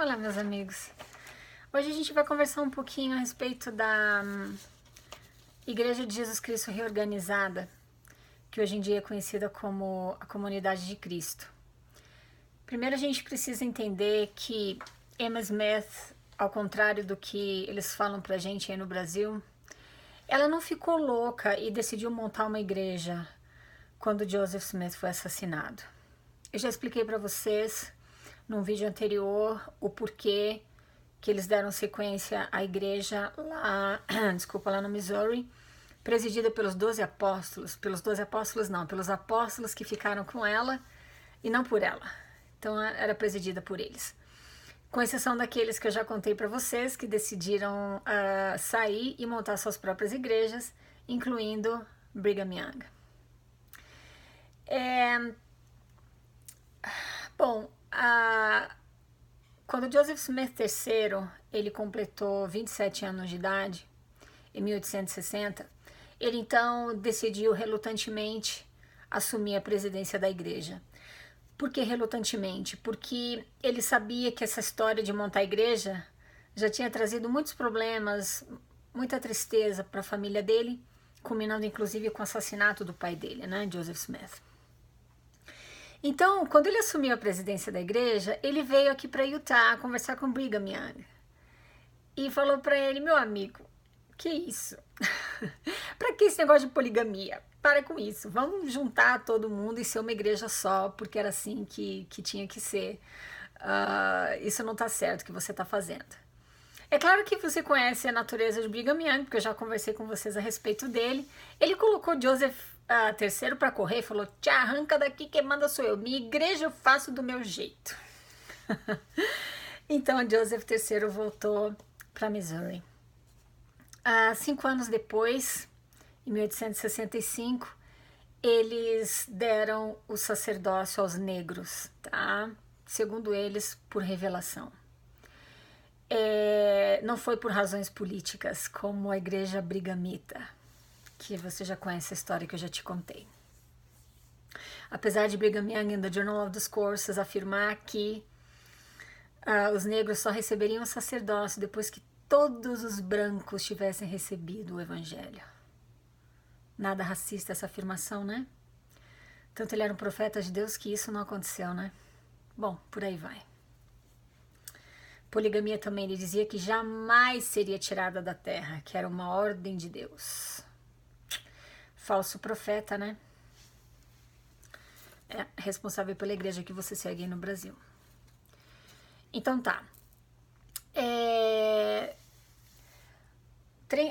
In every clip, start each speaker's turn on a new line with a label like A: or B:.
A: Olá, meus amigos. Hoje a gente vai conversar um pouquinho a respeito da Igreja de Jesus Cristo Reorganizada, que hoje em dia é conhecida como a Comunidade de Cristo. Primeiro a gente precisa entender que Emma Smith, ao contrário do que eles falam pra gente aí no Brasil, ela não ficou louca e decidiu montar uma igreja quando Joseph Smith foi assassinado. Eu já expliquei para vocês num vídeo anterior o porquê que eles deram sequência à igreja lá, lá no Missouri, presidida pelos 12 apóstolos, pelos apóstolos que ficaram com ela e não por ela. Então era presidida por eles. Com exceção daqueles que eu já contei para vocês, que decidiram sair e montar suas próprias igrejas, incluindo Brigham Young. Bom, quando Joseph Smith III ele completou 27 anos de idade, em 1860, ele então decidiu relutantemente assumir a presidência da igreja. Por que relutantemente? Porque ele sabia que essa história de montar a igreja já tinha trazido muitos problemas, muita tristeza para a família dele, culminando inclusive com o assassinato do pai dele, né, Joseph Smith. Então, quando ele assumiu a presidência da igreja, ele veio aqui para Utah conversar com Brigham Young e falou para ele: meu amigo, que isso? Para que esse negócio de poligamia? Para com isso, vamos juntar todo mundo e ser uma igreja só, porque era assim que tinha que ser. Isso não está certo o que você está fazendo. É claro que você conhece a natureza de Brigham Young, porque eu já conversei com vocês a respeito dele. Ele colocou Joseph III para correr e falou: te arranca daqui, quem manda sou eu. Minha igreja eu faço do meu jeito. Então Joseph III voltou para Missouri. 5 anos depois, em 1865, eles deram o sacerdócio aos negros, tá? Segundo eles, por revelação. Não foi por razões políticas, como a igreja brigamita, que você já conhece a história que eu já te contei. Apesar de Brigham Young in the Journal of Discourses afirmar que os negros só receberiam o sacerdócio depois que todos os brancos tivessem recebido o evangelho. Nada racista essa afirmação, né? Tanto ele era um profeta de Deus que isso não aconteceu, né? Bom, por aí vai. Poligamia também, ele dizia que jamais seria tirada da terra, que era uma ordem de Deus. Falso profeta, né? É responsável pela igreja que você segue aí no Brasil. Então tá.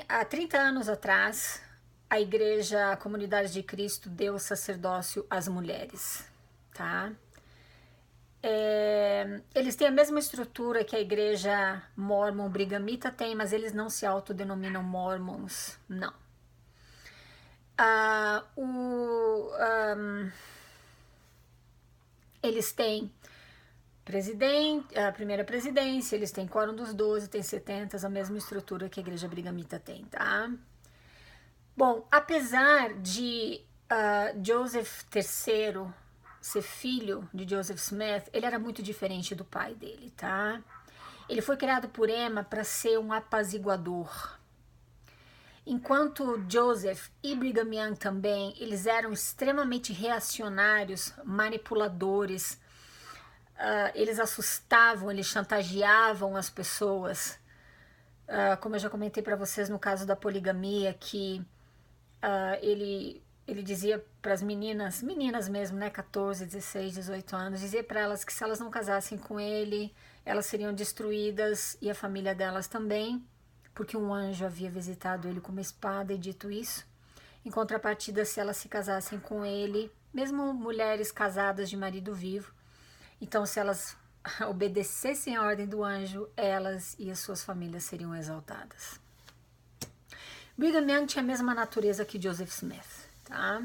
A: Há 30 anos atrás, a igreja, a Comunidade de Cristo, deu o sacerdócio às mulheres, tá? Eles têm a mesma estrutura que a igreja Mormon Brigamita tem, mas eles não se autodenominam Mormons, não. Eles têm a primeira presidência, eles têm quórum dos 12, tem 70, a mesma estrutura que a igreja brigamita tem, tá? Bom, apesar de Joseph III ser filho de Joseph Smith, ele era muito diferente do pai dele, tá? Ele foi criado por Emma para ser um apaziguador. Enquanto Joseph e Brigham Young também, eles eram extremamente reacionários, manipuladores, eles assustavam, eles chantageavam as pessoas. Como eu já comentei para vocês no caso da poligamia, que ele dizia para as meninas mesmo, né, 14, 16, 18 anos, dizia para elas que se elas não casassem com ele, elas seriam destruídas e a família delas também, porque um anjo havia visitado ele com uma espada e dito isso. Em contrapartida, se elas se casassem com ele, mesmo mulheres casadas de marido vivo, então se elas obedecessem a ordem do anjo, elas e as suas famílias seriam exaltadas. Brigham Young tinha a mesma natureza que Joseph Smith, tá?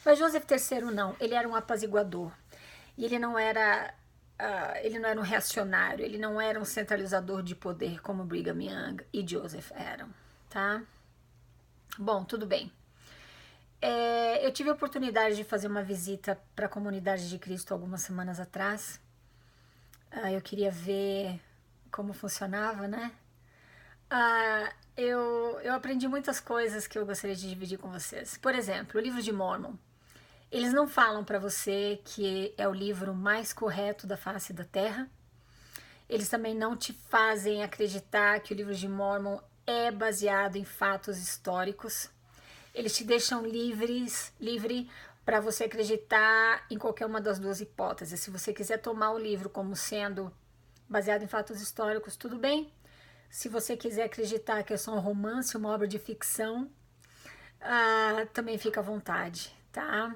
A: Mas Joseph III não, ele era um apaziguador. E ele não era um reacionário, ele não era um centralizador de poder como Brigham Young e Joseph eram, tá? Bom, tudo bem. Eu tive a oportunidade de fazer uma visita para a Comunidade de Cristo algumas semanas atrás. Eu queria ver como funcionava, né? Eu aprendi muitas coisas que eu gostaria de dividir com vocês. Por exemplo, o livro de Mórmon. Eles não falam para você que é o livro mais correto da face da Terra. Eles também não te fazem acreditar que o livro de Mórmon é baseado em fatos históricos. Eles te deixam livre para você acreditar em qualquer uma das duas hipóteses. Se você quiser tomar o livro como sendo baseado em fatos históricos, tudo bem. Se você quiser acreditar que é só um romance, uma obra de ficção, também fica à vontade, tá?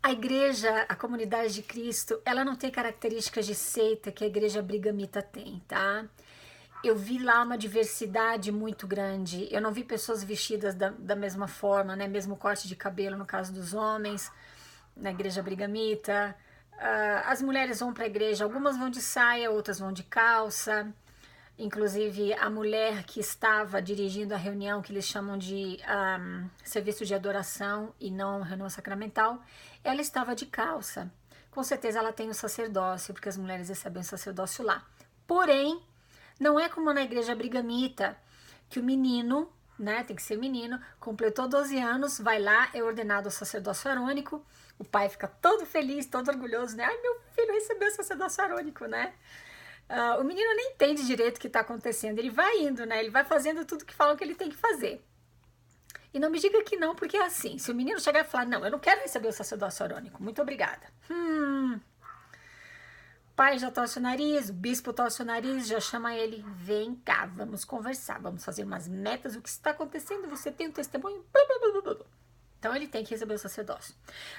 A: A igreja, a comunidade de Cristo, ela não tem características de seita que a igreja brigamita tem, tá? Eu vi lá uma diversidade muito grande. Eu não vi pessoas vestidas da mesma forma, né? Mesmo corte de cabelo no caso dos homens, na igreja brigamita. As mulheres vão para a igreja, algumas vão de saia, outras vão de calça. Inclusive, a mulher que estava dirigindo a reunião, que eles chamam de serviço de adoração e não reunião sacramental, ela estava de calça. Com certeza ela tem o sacerdócio, porque as mulheres recebem o sacerdócio lá. Porém, não é como na igreja brigamita, que o menino, né, tem que ser menino, completou 12 anos, vai lá, é ordenado ao sacerdócio arônico, o pai fica todo feliz, todo orgulhoso, né? Ai, meu filho recebeu o sacerdócio arônico, né? O menino nem entende direito o que está acontecendo, ele vai indo, né? Ele vai fazendo tudo que falam que ele tem que fazer. E não me diga que não, porque é assim, se o menino chegar e falar, não, eu não quero receber o sacerdócio arônico, muito obrigada. Pai já torce o nariz, o bispo torce o nariz, já chama ele, vem cá, vamos conversar, vamos fazer umas metas, o que está acontecendo, você tem um testemunho, Então ele tem que receber o sacerdócio.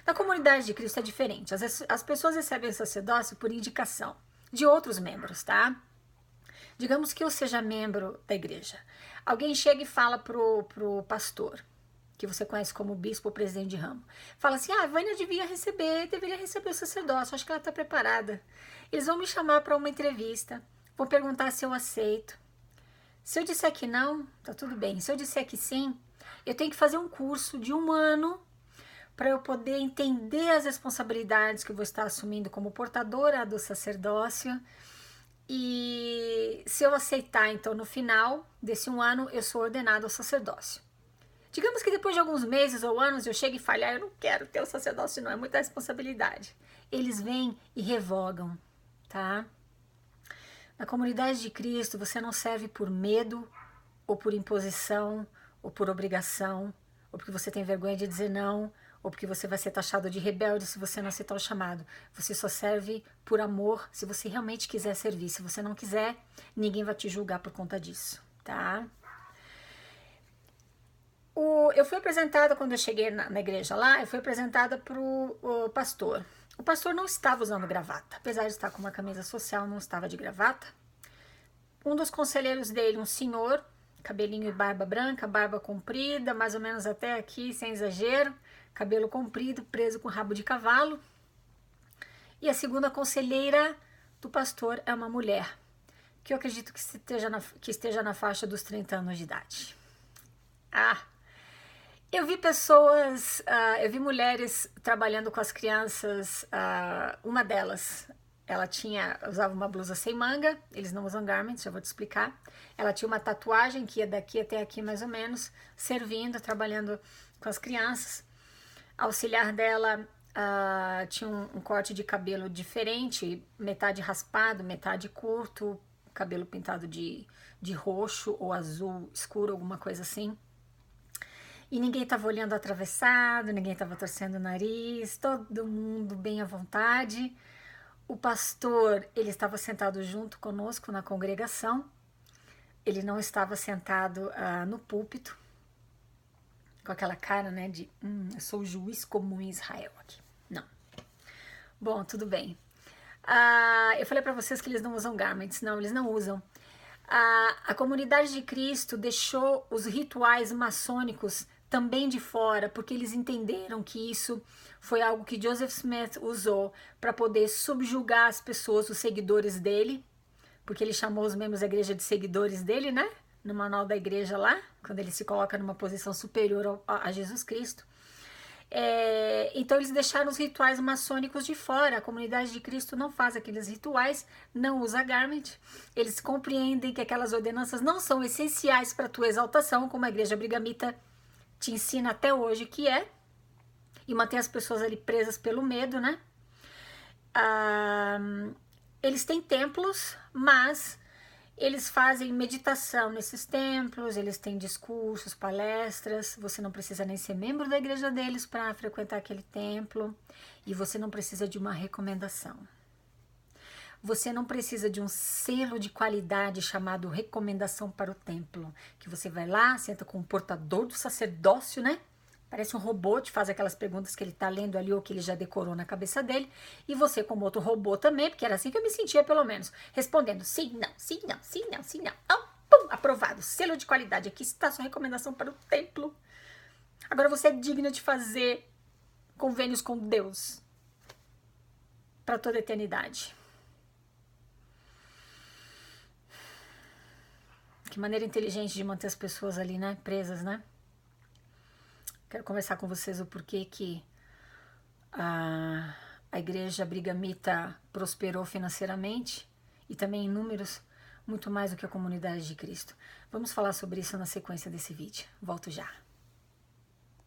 A: Na comunidade de Cristo é diferente, as pessoas recebem o sacerdócio por indicação de outros membros, tá? Digamos que eu seja membro da igreja. Alguém chega e fala pro pastor, que você conhece como bispo ou presidente de ramo. Fala assim, a Vânia deveria receber o sacerdócio, acho que ela está preparada. Eles vão me chamar para uma entrevista, vão perguntar se eu aceito. Se eu disser que não, tá tudo bem. Se eu disser que sim, eu tenho que fazer um curso de 1 ano para eu poder entender as responsabilidades que eu vou estar assumindo como portadora do sacerdócio. E se eu aceitar, então, no final desse 1 ano, eu sou ordenado ao sacerdócio. Digamos que depois de alguns meses ou anos eu chego e falhar, eu não quero ter o sacerdócio, não, é muita responsabilidade. Eles vêm e revogam, tá? Na comunidade de Cristo, você não serve por medo, ou por imposição, ou por obrigação, ou porque você tem vergonha de dizer não, ou porque você vai ser taxado de rebelde se você não aceitar o chamado. Você só serve por amor se você realmente quiser servir. Se você não quiser, ninguém vai te julgar por conta disso, tá? Eu fui apresentada, quando eu cheguei na igreja lá, eu fui apresentada pro pastor. O pastor não estava usando gravata, apesar de estar com uma camisa social, não estava de gravata. Um dos conselheiros dele, um senhor, cabelinho e barba branca, barba comprida, mais ou menos até aqui, sem exagero, cabelo comprido, preso com rabo de cavalo. E a segunda conselheira do pastor é uma mulher, que eu acredito que esteja na faixa dos 30 anos de idade. Eu vi pessoas, eu vi mulheres trabalhando com as crianças, uma delas, ela usava uma blusa sem manga, eles não usam garments, já vou te explicar. Ela tinha uma tatuagem que ia daqui até aqui mais ou menos, servindo, trabalhando com as crianças. A auxiliar dela tinha um corte de cabelo diferente, metade raspado, metade curto, cabelo pintado de roxo ou azul escuro, alguma coisa assim. E ninguém estava olhando atravessado, ninguém estava torcendo o nariz, todo mundo bem à vontade. O pastor, ele estava sentado junto conosco na congregação, ele não estava sentado no púlpito, com aquela cara, né, de eu sou o juiz comum em Israel aqui. Não. Bom, tudo bem. Eu falei para vocês que eles não usam garments. Não, eles não usam. A comunidade de Cristo deixou os rituais maçônicos também de fora, porque eles entenderam que isso foi algo que Joseph Smith usou para poder subjugar as pessoas, os seguidores dele, porque ele chamou os membros da igreja de seguidores dele, né? No manual da igreja lá, quando ele se coloca numa posição superior a Jesus Cristo. Então eles deixaram os rituais maçônicos de fora. A comunidade de Cristo não faz aqueles rituais, não usa garment. Eles compreendem que aquelas ordenanças não são essenciais para a tua exaltação, como a igreja brigamita te ensina até hoje que é, e mantém as pessoas ali presas pelo medo, né? Eles têm templos, mas eles fazem meditação nesses templos, eles têm discursos, palestras. Você não precisa nem ser membro da igreja deles para frequentar aquele templo, e você não precisa de uma recomendação. Você não precisa de um selo de qualidade chamado recomendação para o templo, que você vai lá, senta com o portador do sacerdócio, né? Parece um robô, te faz aquelas perguntas que ele tá lendo ali ou que ele já decorou na cabeça dele, e você como outro robô também, porque era assim que eu me sentia pelo menos, respondendo sim, não, sim, não, sim, não, sim, não. Oh, pum, aprovado, selo de qualidade, aqui está a sua recomendação para o templo. Agora você é digno de fazer convênios com Deus para toda a eternidade. Que maneira inteligente de manter as pessoas ali, né? Presas, né? Quero conversar com vocês o porquê que a igreja brigamita prosperou financeiramente e também em números muito mais do que a comunidade de Cristo. Vamos falar sobre isso na sequência desse vídeo. Volto já.